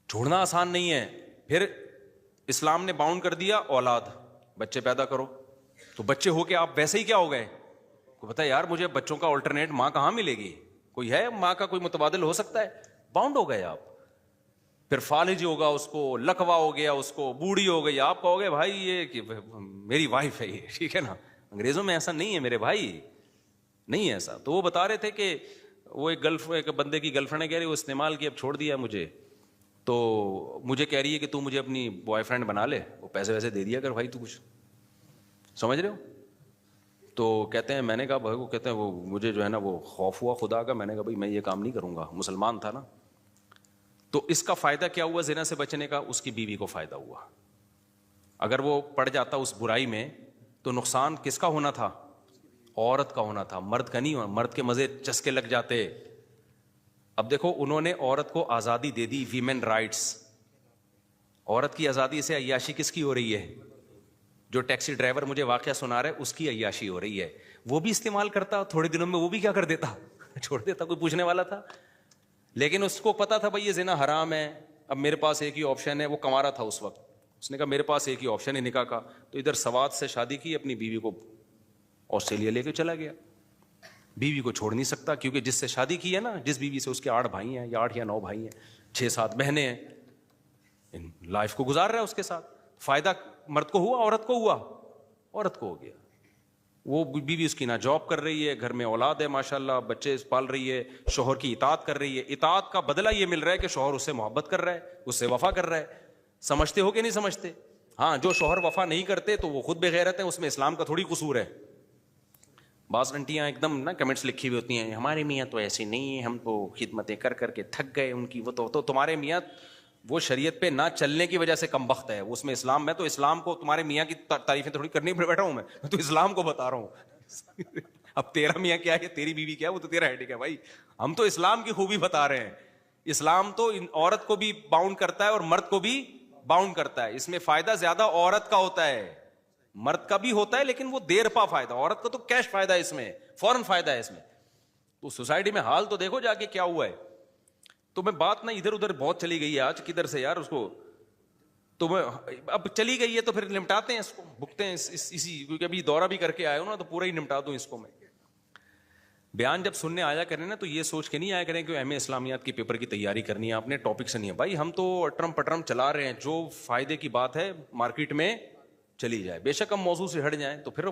چھوڑنا آسان نہیں ہے. پھر اسلام نے باؤنڈ کر دیا اولاد, بچے پیدا کرو. تو بچے ہو کے آپ ویسے ہی کیا ہو گئے, کو پتا یار مجھے بچوں کا الٹرنیٹ ماں کہاں ملے گی, کوئی ہے ماں کا کوئی متبادل ہو سکتا ہے, باؤنڈ ہو گئے آپ. پھر فالج ہوگا, اس کو لکوا ہو گیا, اس کو بوڑھی ہو گئی, آپ کہو گے بھائی یہ کہ میری وائف ہے یہ, ٹھیک ہے نا. انگریزوں میں ایسا نہیں ہے میرے بھائی, نہیں ہے ایسا. تو وہ بتا رہے تھے کہ وہ ایک بندے کی گرل فرینڈ کہہ رہی, وہ استعمال کی, اب چھوڑ دیا مجھے, تو مجھے کہہ رہی ہے کہ تو مجھے اپنی بوائے فرینڈ بنا لے, وہ پیسے ویسے دے دیا کر بھائی, تو کچھ سمجھ رہے ہو. تو کہتے ہیں, میں نے کہا بھائی, وہ کہتے ہیں وہ مجھے جو ہے نا وہ خوف ہوا خدا کا. میں نے کہا بھائی میں یہ کام نہیں کروں گا, مسلمان تھا نا. تو اس کا فائدہ کیا ہوا زنا سے بچنے کا, اس کی بیوی کو فائدہ ہوا. اگر وہ پڑ جاتا اس برائی میں تو نقصان کس کا ہونا تھا, عورت کا ہونا تھا, مرد کا نہیں ہونا. مرد کے مزے چسکے لگ جاتے. اب دیکھو انہوں نے عورت کو آزادی دے دی, ویمن رائٹس. عورت کی آزادی سے عیاشی کس کی ہو رہی ہے, جو ٹیکسی ڈرائیور مجھے واقعہ سنا رہا ہے اس کی عیاشی ہو رہی ہے. وہ بھی استعمال کرتا, تھوڑے دنوں میں وہ بھی کیا کر دیتا, چھوڑ دیتا. کوئی پوچھنے والا تھا, لیکن اس کو پتا تھا بھائی یہ زنا حرام ہے. اب میرے پاس ایک ہی آپشن ہے, وہ کما رہا تھا اس وقت, اس نے کہا میرے پاس ایک ہی آپشن ہے نکاح کا. تو ادھر سوات سے شادی کی, اپنی بیوی کو آسٹریلیا لے کے چلا گیا. بیوی کو چھوڑ نہیں سکتا, کیونکہ جس سے شادی کی ہے نا, جس بیوی سے, اس کے 8 بھائی ہیں, یا 8 یا 9 بھائی ہیں, 6-7 بہنیں ہیں, لائف کو گزار رہا ہے اس کے ساتھ. فائدہ مرد کو ہوا, عورت کو ہوا, عورت کو ہو گیا. وہ بیوی اس کی نہ جاب کر رہی ہے, گھر میں اولاد ہے ماشاءاللہ, بچے پال رہی ہے, شوہر کی اطاعت کر رہی ہے. اطاعت کا بدلہ یہ مل رہا ہے کہ شوہر اس سے محبت کر رہا ہے, اس سے وفا کر رہا ہے. سمجھتے ہو کہ نہیں سمجھتے؟ ہاں جو شوہر وفا نہیں کرتے تو وہ خود بے غیرت ہیں, اس میں اسلام کا تھوڑی قصور ہے. بعض انٹیاں ایک دم نا کمنٹس لکھی ہوئی ہوتی ہیں, ہمارے میاں تو ایسے نہیں ہیں, ہم تو خدمتیں کر کر کے تھک گئے ان کی, وہ تو تمہارے میاں وہ شریعت پہ نہ چلنے کی وجہ سے کم بخت ہے, اس میں اسلام, میں تو اسلام کو تمہارے میاں کی تعریفیں تھوڑی کرنے پر بیٹھا ہوں, میں تو اسلام کو بتا رہا ہوں. اب تیرا میاں کیا ہے, تیری بیوی کیا ہے, وہ تو تیرا ہیڈک ہے بھائی. ہم تو اسلام کی خوبی بتا رہے ہیں. اسلام تو عورت کو بھی باؤنڈ کرتا ہے اور مرد کو بھی باؤنڈ کرتا ہے. اس میں فائدہ زیادہ عورت کا ہوتا ہے, مرد کا بھی ہوتا ہے لیکن وہ دیر پا فائدہ, عورت کا تو کیش فائدہ ہے, اس میں فوراً فائدہ ہے اس میں. تو سوسائٹی میں حال تو دیکھو جا کے کیا ہوا ہے. تو میں بات نا ادھر ادھر بہت چلی گئی ہے آج, کدھر سے یار اس کو, تو میں اب چلی گئی ہے تو پھر نمٹاتے ہیں اس کو, بھگتے ہیں اسی, کیونکہ ابھی دورہ بھی کر کے آئے ہو نا, تو پورا ہی نمٹا دوں اس کو. میں بیان جب سننے آیا کریں نا تو یہ سوچ کے نہیں آیا کریں کہ ایم اے اسلامیات کی پیپر کی تیاری کرنی ہے, آپ نے ٹاپک سے نہیں ہے بھائی. ہم تو اٹرم پٹرم چلا رہے ہیں, جو فائدے کی بات ہے مارکیٹ میں چلی جائے. بے شک ہم موضوع سے ہٹ جائیں تو پھر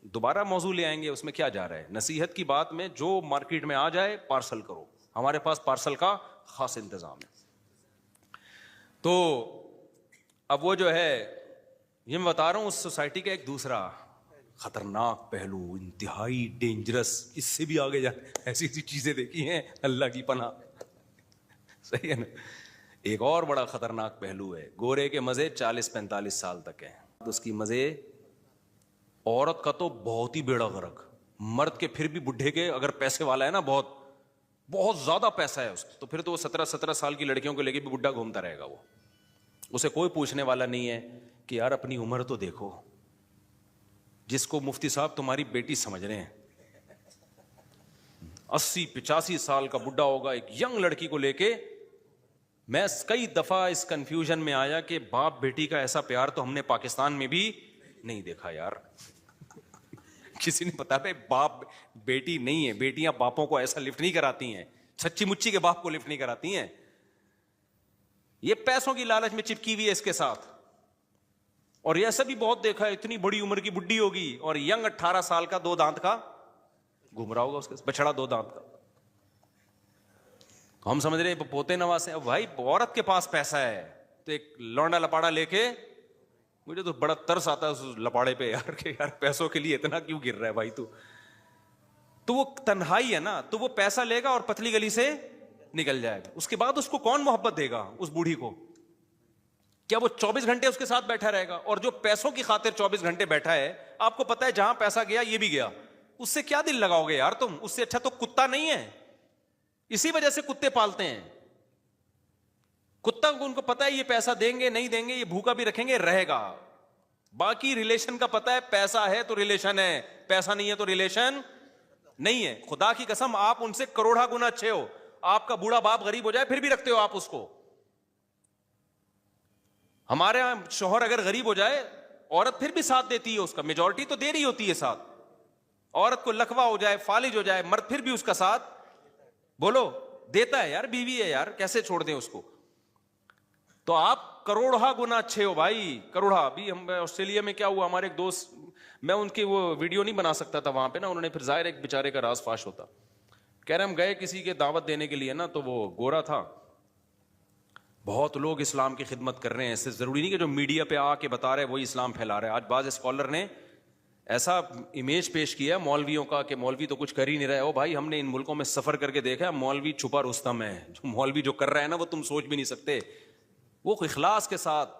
دوبارہ موضوع لے آئیں گے, اس میں کیا جا رہا ہے. نصیحت کی بات میں جو مارکیٹ میں آ جائے پارسل کرو, ہمارے پاس پارسل کا خاص انتظام ہے. تو اب وہ جو ہے, یہ میں بتا رہا ہوں اس سوسائٹی کا ایک دوسرا خطرناک پہلو, انتہائی ڈینجرس, اس سے بھی آگے جانے ایسی ایسی چیزیں دیکھی ہیں اللہ کی پناہ, صحیح ہے نا. ایک اور بڑا خطرناک پہلو ہے, گورے کے مزے 40-45 سال تک ہیں, اس کی مزے. عورت کا تو بہت ہی بیڑا غرق, مرد کے پھر بھی بڈھے کے اگر پیسے والا ہے نا, بہت بہت زیادہ پیسہ ہے اس کو, تو پھر تو وہ 17 سال کی لڑکیوں کو لے کے بھی بڈھا گھومتا رہے گا. وہ اسے کوئی پوچھنے والا نہیں ہے کہ یار اپنی عمر تو دیکھو. جس کو مفتی صاحب تمہاری بیٹی سمجھ رہے ہیں 80-85 سال کا بڈھا ہوگا ایک ینگ لڑکی کو لے کے. میں کئی دفعہ اس کنفیوژن میں آیا کہ باپ بیٹی کا ایسا پیار تو ہم نے پاکستان میں بھی نہیں دیکھا یار. کسی نے بتا بھائی باپ بیٹی نہیں ہے, بیٹیاں باپوں کو ایسا لفٹ نہیں کراتی ہیں, سچی مچی کے باپ کو لفٹ نہیں کراتی ہیں. یہ پیسوں کی لالچ میں چپکی ہوئی ہے اس کے ساتھ. اور یہ ایسا بھی بہت دیکھا ہے, اتنی بڑی عمر کی بڈھی ہوگی اور ینگ 18 سال کا 2 دانت کا گھوم رہا ہوگا اس کے بچڑا 2 دانت کا. ہم سمجھ رہے ہیں پوتے نواز ہیں. بھائی عورت کے پاس پیسہ ہے تو ایک لونڈا لپاڑا لے کے, مجھے تو بڑا ترس آتا ہے اس لپاڑے پہ یار, کہ یار پیسوں کے لیے اتنا کیوں گر رہا ہے بھائی. تو وہ تنہائی ہے نا, تو وہ پیسہ لے گا اور پتلی گلی سے نکل جائے گا. اس کے بعد اس کو کون محبت دے گا اس بوڑھی کو؟ کیا وہ 24 گھنٹے اس کے ساتھ بیٹھا رہے گا؟ اور جو پیسوں کی خاطر 24 گھنٹے بیٹھا ہے, آپ کو پتا ہے جہاں پیسہ گیا یہ بھی گیا, اس سے کیا دل لگاؤ گے یار تم؟ اس سے اچھا تو کتا نہیں ہے. اسی وجہ سے کتے پالتے ہیں. کتا کو ان کو پتا ہے یہ پیسہ دیں گے نہیں دیں گے, یہ بھوکا بھی رکھیں گے رہے گا. باقی ریلیشن کا پتا ہے, پیسہ ہے تو ریلیشن ہے, پیسہ نہیں ہے تو ریلیشن نہیں ہے. خدا کی قسم آپ ان سے کروڑا گنا اچھے ہو, آپ کا بوڑھا باپ غریب ہو جائے پھر بھی رکھتے ہو آپ اس کو. ہمارے یہاں شوہر اگر غریب ہو جائے عورت پھر بھی ساتھ دیتی ہے اس کا, میجورٹی تو دے رہی ہوتی ہے ساتھ. عورت کو لکوا ہو جائے, فالج ہو جائے, مرد پھر بھی اس کا ساتھ بولو دیتا ہے. یار بیوی ہے یار, کیسے چھوڑ دیں اس کو؟ تو آپ کروڑا گنا اچھے ہو بھائی, کروڑا. ابھی ہم آسٹریلیا میں کیا ہوا, ہمارے ایک دوست, میں ان کی وہ ویڈیو نہیں بنا سکتا تھا وہاں پہ نا, انہوں نے پھر ظاہر ایک بیچارے کا راز فاش ہوتا. کہہ رہے ہم گئے کسی کے دعوت دینے کے لیے نا, تو وہ گورا تھا. بہت لوگ اسلام کی خدمت کر رہے ہیں, اس سے ضروری نہیں کہ جو میڈیا پہ آ کے بتا رہے وہی اسلام پھیلا رہے. آج بعض اسکالر نے ایسا امیج پیش کیا مولویوں کا کہ مولوی تو کچھ کر ہی نہیں رہے. او بھائی ہم نے ان ملکوں میں سفر کر کے دیکھا, مولوی چھپا رستم ہے. جو مولوی جو کر رہا ہے نا وہ تم سوچ بھی نہیں سکتے. وہ اخلاص کے ساتھ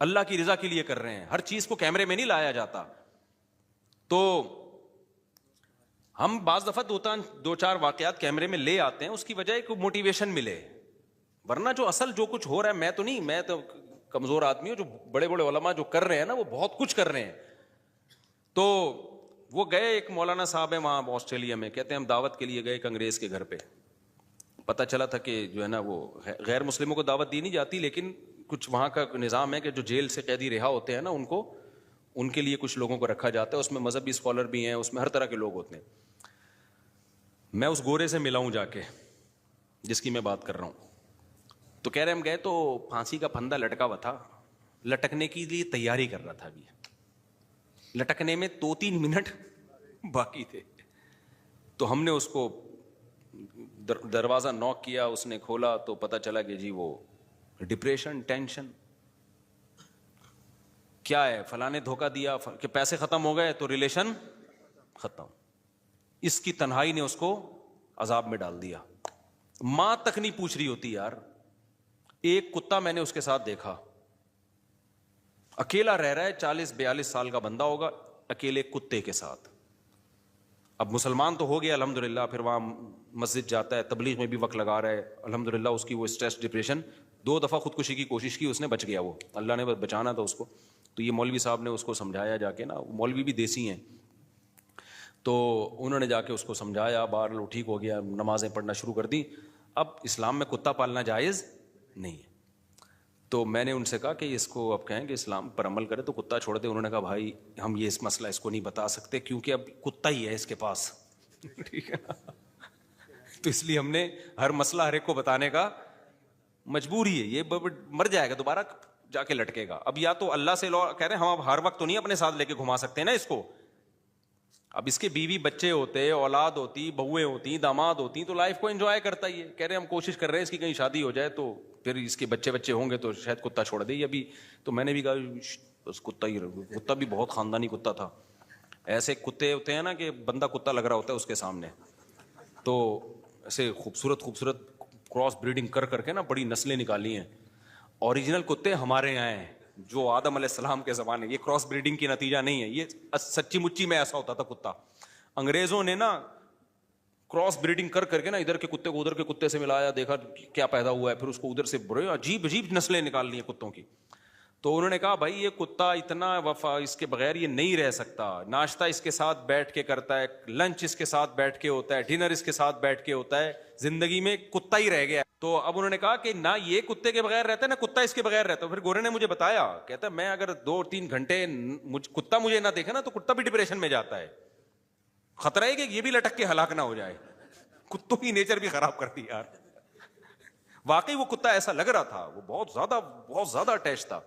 اللہ کی رضا کے لیے کر رہے ہیں, ہر چیز کو کیمرے میں نہیں لایا جاتا. تو ہم بعض دفعہ 2-4 واقعات کیمرے میں لے آتے ہیں, اس کی وجہ ایک موٹیویشن ملے. ورنہ جو اصل جو کچھ ہو رہا ہے, میں تو نہیں, میں تو کمزور آدمی ہوں. جو بڑے بڑے علماء جو کر رہے ہیں نا وہ بہت کچھ کر رہے ہیں. تو وہ گئے, ایک مولانا صاحب ہیں وہاں آسٹریلیا میں, کہتے ہیں ہم دعوت کے لیے گئے ایک انگریز کے گھر پہ. پتہ چلا تھا کہ جو ہے نا وہ غیر مسلموں کو دعوت دی نہیں جاتی, لیکن کچھ وہاں کا نظام ہے کہ جو جیل سے قیدی رہا ہوتے ہیں نا ان کو, ان کے لیے کچھ لوگوں کو رکھا جاتا ہے. اس میں مذہبی اسکالر بھی ہیں, اس میں ہر طرح کے لوگ ہوتے ہیں. میں اس گورے سے ملا ہوں جا کے جس کی میں بات کر رہا ہوں. تو کہہ رہے ہم گئے تو پھانسی کا پھندا لٹکا ہوا تھا, لٹکنے کے لیے تیاری کر رہا تھا. ابھی لٹکنے میں 2-3 منٹ باقی تھے. تو ہم نے اس کو دروازہ نوک کیا, اس نے کھولا تو پتہ چلا کہ جی وہ ڈپریشن, ٹینشن. کیا ہے فلاں نے دھوکہ دیا کہ پیسے ختم ہو گئے تو ریلیشن ختم. اس کی تنہائی نے اس کو عذاب میں ڈال دیا. ماں تک نہیں پوچھ رہی ہوتی یار. ایک کتا میں نے اس کے ساتھ دیکھا, اکیلا رہ رہا ہے, 40-42 سال کا بندہ ہوگا, اکیلے کتے کے ساتھ. اب مسلمان تو ہو گیا الحمدللہ, پھر وہاں مسجد جاتا ہے, تبلیغ میں بھی وقت لگا رہا ہے الحمدللہ. اس کی وہ اسٹریس ڈپریشن, 2 دفعہ خودکشی کی کوشش کی, اس نے بچ گیا, وہ اللہ نے بچانا تھا اس کو. تو یہ مولوی صاحب نے اس کو سمجھایا جا کے نا, مولوی بھی دیسی ہیں, تو انہوں نے جا کے اس کو سمجھایا, بہرحال وہ ٹھیک ہو گیا, نمازیں پڑھنا شروع کر دی. اب اسلام میں کتا پالنا جائز نہیں ہے. تو میں نے ان سے کہا کہ اس کو اب کہیں کہ اسلام پر عمل کرے تو کتا چھوڑ دے. انہوں نے کہا بھائی ہم یہ اس مسئلہ اس کو نہیں بتا سکتے کیونکہ اب کتا ہی ہے اس کے پاس, ٹھیک ہے نا. تو اس لیے ہم نے ہر مسئلہ ہر ایک کو بتانے کا مجبوری ہے, یہ مر جائے گا دوبارہ جا کے لٹکے گا. اب یا تو اللہ سے کہہ رہے ہیں ہم اب ہر وقت تو نہیں اپنے ساتھ لے کے گھما سکتے نا اس کو. اب اس کے بیوی بچے ہوتے, اولاد ہوتی, بہویں ہوتی, داماد ہوتی, تو لائف کو انجوائے کرتا ہی ہے. کہہ رہے ہیں ہم کوشش کر رہے ہیں اس کی کہیں شادی ہو جائے تو پھر اس کے بچے ہوں گے تو شاید کتا چھوڑ دے. ابھی تو میں نے بھی کہا بس کتا بھی بہت خاندانی کتا تھا. ایسے کتے ہوتے ہیں نا کہ بندہ کتا لگ رہا ہوتا ہے اس کے سامنے, تو ایسے خوبصورت کراس بریڈنگ کر کے نا بڑی نسلیں نکالی ہیں. اوریجنل کتے ہمارے یہاں ہیں جو آدم علیہ السلام کے زمانے, یہ کراس بریڈنگ کی نتیجہ نہیں ہے, یہ سچی مچی میں ایسا ہوتا تھا کتا. انگریزوں نے نا کراس بریڈنگ کر کے نا ادھر کے کتے کو ادھر کے کتے سے ملایا, دیکھا کیا پیدا ہوا ہے, پھر اس کو ادھر سے بڑے عجیب نسلیں نکال لی ہیں کتوں کی. تو انہوں نے کہا بھائی یہ کتا اتنا وفا, اس کے بغیر یہ نہیں رہ سکتا. ناشتہ اس کے ساتھ بیٹھ کے کرتا ہے, لنچ اس کے ساتھ بیٹھ کے ہوتا ہے, ڈنر اس کے ساتھ بیٹھ کے ہوتا ہے, زندگی میں کتا ہی رہ گیا. تو اب انہوں نے کہا کہ نہ یہ کتے کے بغیر رہتا ہے نہ کتا اس کے بغیر رہتا ہے. پھر گورے نے مجھے بتایا, کہتا ہے میں اگر 2-3 گھنٹے کتا مجھے نہ دیکھے نا تو کتا بھی ڈپریشن میں جاتا ہے. خطرہ ہے کہ یہ بھی لٹک کے ہلاک نہ ہو جائے. کتوں کی نیچر بھی خراب کر دی یار. واقعی وہ کتا ایسا لگ رہا تھا, وہ بہت زیادہ اٹیچ تھا.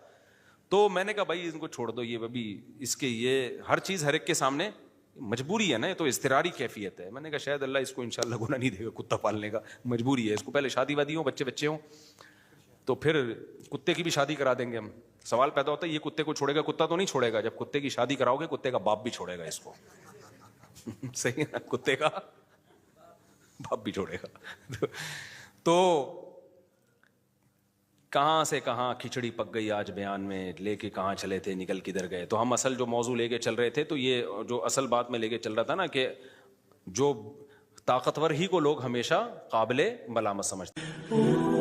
تو میں نے کہا بھائی ان کو چھوڑ دو, یہ ابھی اس کے یہ ہر چیز ہر ایک کے سامنے مجبوری ہے نا, یہ تو اضطراری کیفیت ہے. میں نے کہا شاید اللہ اس کو انشاءاللہ گناہ نہیں دے گا کتا پالنے کا, مجبوری ہے اس کو. پہلے شادی وادی ہوں, بچے ہوں, تو پھر کتے کی بھی شادی کرا دیں گے ہم. سوال پیدا ہوتا ہے یہ کتے کو چھوڑے گا, کتا تو نہیں چھوڑے گا. جب کتے کی شادی کراؤ گے کتے کا باپ بھی چھوڑے گا اس کو. صحیح ہے نا, کتے کا باپ بھی چھوڑے گا. تو کہاں سے کہاں کھچڑی پک گئی آج بیان میں, لے کے کہاں چلے تھے نکل کدھر گئے. تو ہم اصل جو موضوع لے کے چل رہے تھے, تو یہ جو اصل بات میں لے کے چل رہا تھا نا کہ جو طاقتور ہی کو لوگ ہمیشہ قابل ملامت سمجھتے ہیں.